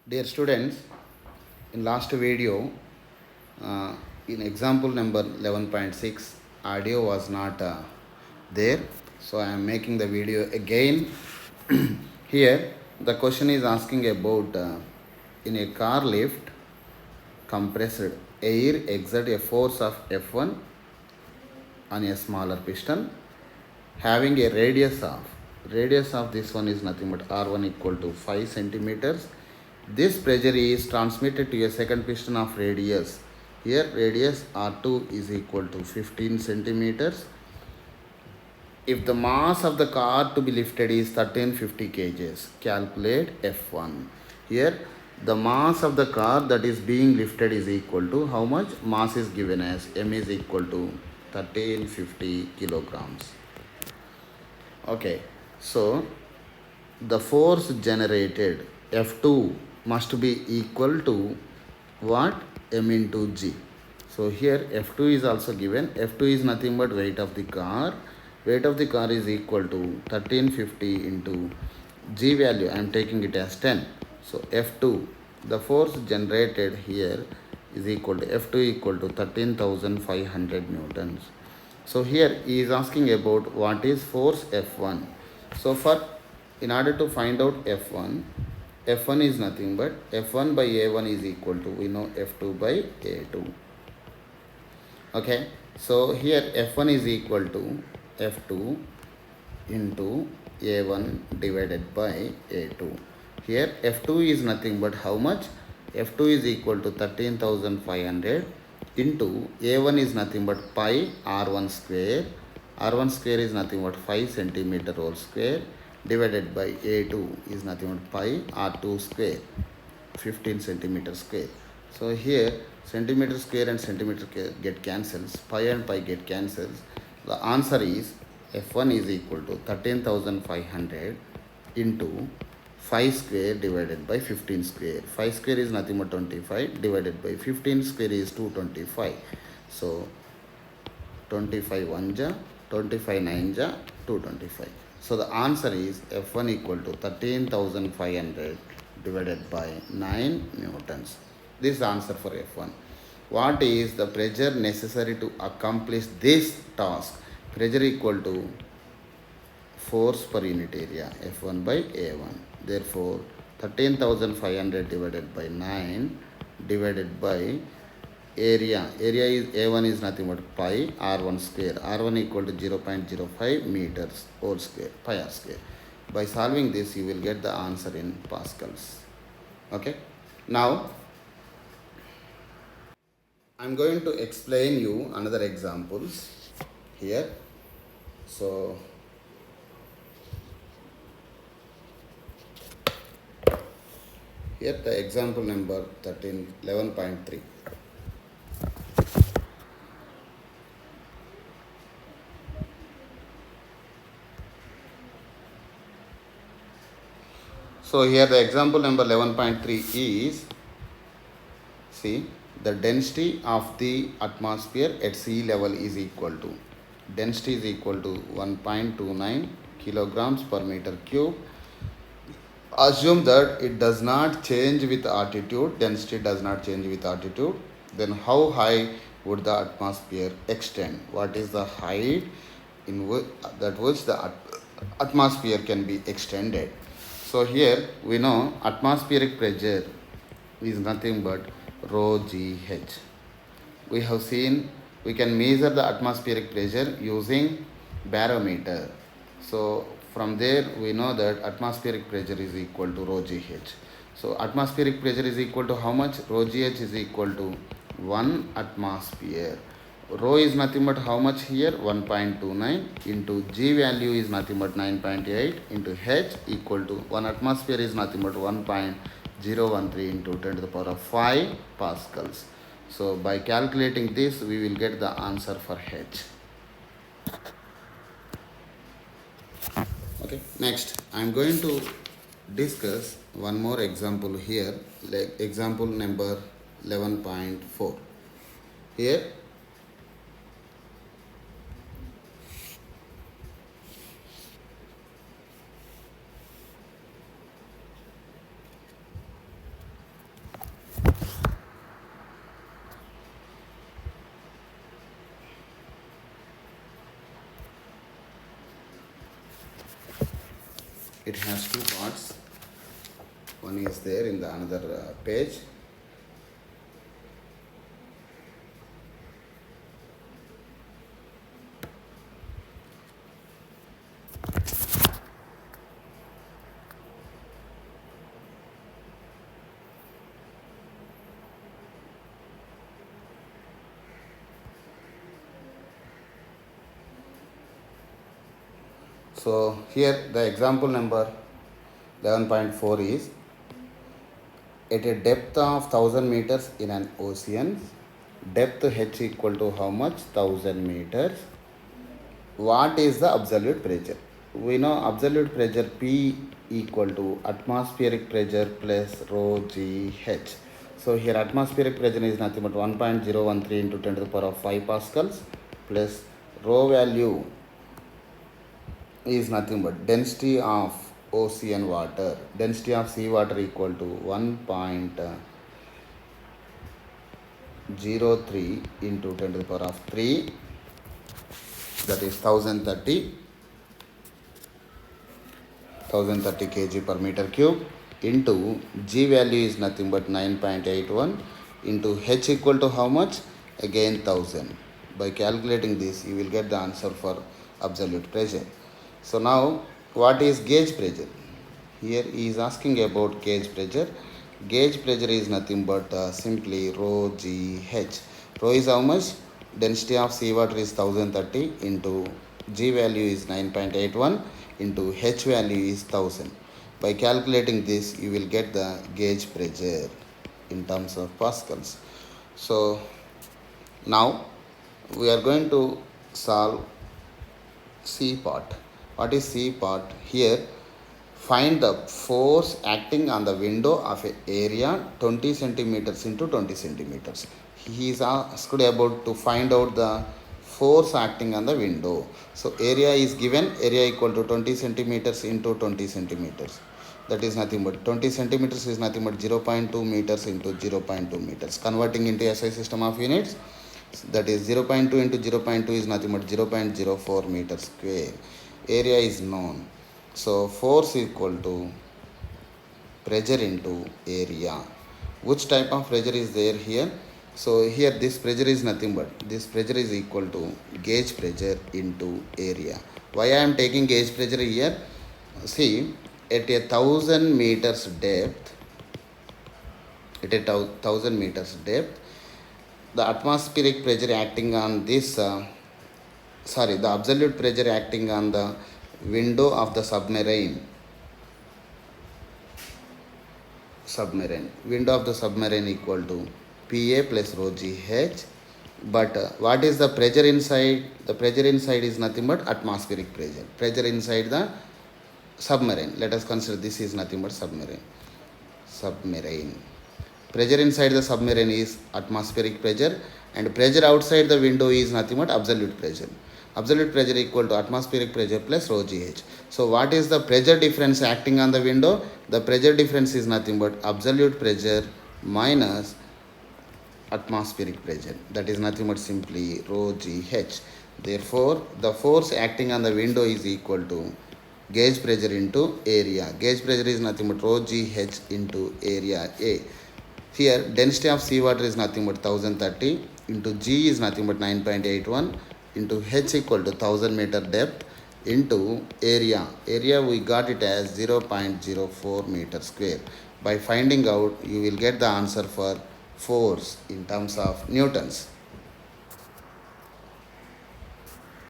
Dear students, in last video, uh, in example number 11.6, audio was not there. So I am making the video again. Here, the question is asking about in a car lift, compressed air exert a force of F1 on a smaller piston having a radius of this one is nothing but R1 equal to 5 centimeters. This pressure is transmitted to a second piston of radius. Here radius R2 is equal to 15 centimeters. If the mass of the car to be lifted is 1350 kgs, calculate F1. Here the mass of the car that is being lifted is equal to how much? Mass is given as M is equal to 1350 kilograms. Okay, so the force generated F2 must be equal to what? M into G. So here F2 is also given. F2 is nothing but weight of the car. Weight of the car is equal to 1350 into G value. I am taking it as 10. So F2, the force generated here is equal to F2 equal to 13,500 newtons. So here he is asking about what is force F1. So in order to find out F1, F1 is nothing but F1 by A1 is equal to, we know, F2 by A2. Okay, so here F1 is equal to F2 into A1 divided by A2. Here F2 is nothing but how much? F2 is equal to 13,500 into A1 is nothing but pi R1 square. R1 square is nothing but 5 centimeter whole square divided by A2 is nothing but pi R2 square, 15 centimeter square. So here centimeter square and centimeter get cancels, pi and pi get cancels. The answer is F1 is equal to 13,500 into 5 square divided by 15 square. 5 square is nothing but 25 divided by 15 square is 225. So 25 1 ja, 25 9 ja, 225. So the answer is F1 equal to 13,500 divided by 9 newtons. This is the answer for F1. What is the pressure necessary to accomplish this task? Pressure equal to force per unit area, F1 by A1. Therefore, 13,500 divided by 9 divided by area is A1 is nothing but pi R1 square. R1 equal to 0.05 meters whole square, pi R square. By solving this, you will get the answer in pascals. Okay. Now, I am going to explain you another examples here. So, here the example number 11.3. So here the example number 11.3 is, see, the density of the atmosphere at sea level is equal to, density is equal to 1.29 kilograms per meter cube. Assume that it does not change with altitude, density does not change with altitude. Then how high would the atmosphere extend? What is the height in which the atmosphere can be extended? So here we know atmospheric pressure is nothing but rho GH. We have seen we can measure the atmospheric pressure using barometer. So from there we know that atmospheric pressure is equal to rho GH. So atmospheric pressure is equal to how much? Rho GH is equal to 1 atmosphere. Rho is nothing but how much here? 1.29 into G value is nothing but 9.8 into H equal to 1 atmosphere is nothing but 1.013 into 10 to the power of 5 pascals. So by calculating this, we will get the answer for H. Okay, next I am going to discuss one more example here, like example number 11.4. Here it has two parts. One is there in the another page. So here the example number 11.4 is at a depth of 1000 meters in an ocean, depth h equal to how much? 1000 meters. What is the absolute pressure? We know absolute pressure P equal to atmospheric pressure plus rho g h. So here atmospheric pressure is nothing but 1.013 into 10 to the power of 5 pascals plus rho value is nothing but density of ocean water. Density of sea water equal to 1.03 into 10 to the power of 3, that is 1030 kg per meter cube into G value is nothing but 9.81 into H equal to how much? Again 1000. By calculating this, you will get the answer for absolute pressure. So now, what is gauge pressure? Here he is asking about gauge pressure. Gauge pressure is nothing but simply rho g h. Rho is how much? Density of seawater is 1030 into G value is 9.81 into H value is 1000. By calculating this, you will get the gauge pressure in terms of pascals. So now we are going to solve C part. What is C part? Here, find the force acting on the window of an area 20 centimeters into 20 centimeters. He is asked about to find out the force acting on the window. So area is given, area equal to 20 centimeters into 20 centimeters. That is nothing but 20 centimeters is nothing but 0.2 meters into 0.2 meters. Converting into SI system of units, that is 0.2 into 0.2 is nothing but 0.04 meters square. Area is known. So force equal to pressure into area. Which type of pressure is there here? So here this pressure is nothing but this pressure is equal to gauge pressure into area. Why I am taking gauge pressure here? See, at a 1000 meters depth, the atmospheric pressure acting on this, the absolute pressure acting on the window of the window of the submarine equal to PA plus rho GH. But what is the pressure inside? The pressure inside is nothing but atmospheric pressure. Pressure inside the submarine. Let us consider this is nothing but submarine. Pressure inside the submarine is atmospheric pressure, and pressure outside the window is nothing but absolute pressure. Absolute pressure equal to atmospheric pressure plus rho GH. So what is the pressure difference acting on the window? The pressure difference is nothing but absolute pressure minus atmospheric pressure. That is nothing but simply rho GH. Therefore, the force acting on the window is equal to gauge pressure into area. Gauge pressure is nothing but rho GH into area A. Here, density of seawater is nothing but 1030 into G is nothing but 9.81 into H equal to 1000 meter depth into area. Area we got it as 0.04 meter square. By finding out, you will get the answer for force in terms of newtons.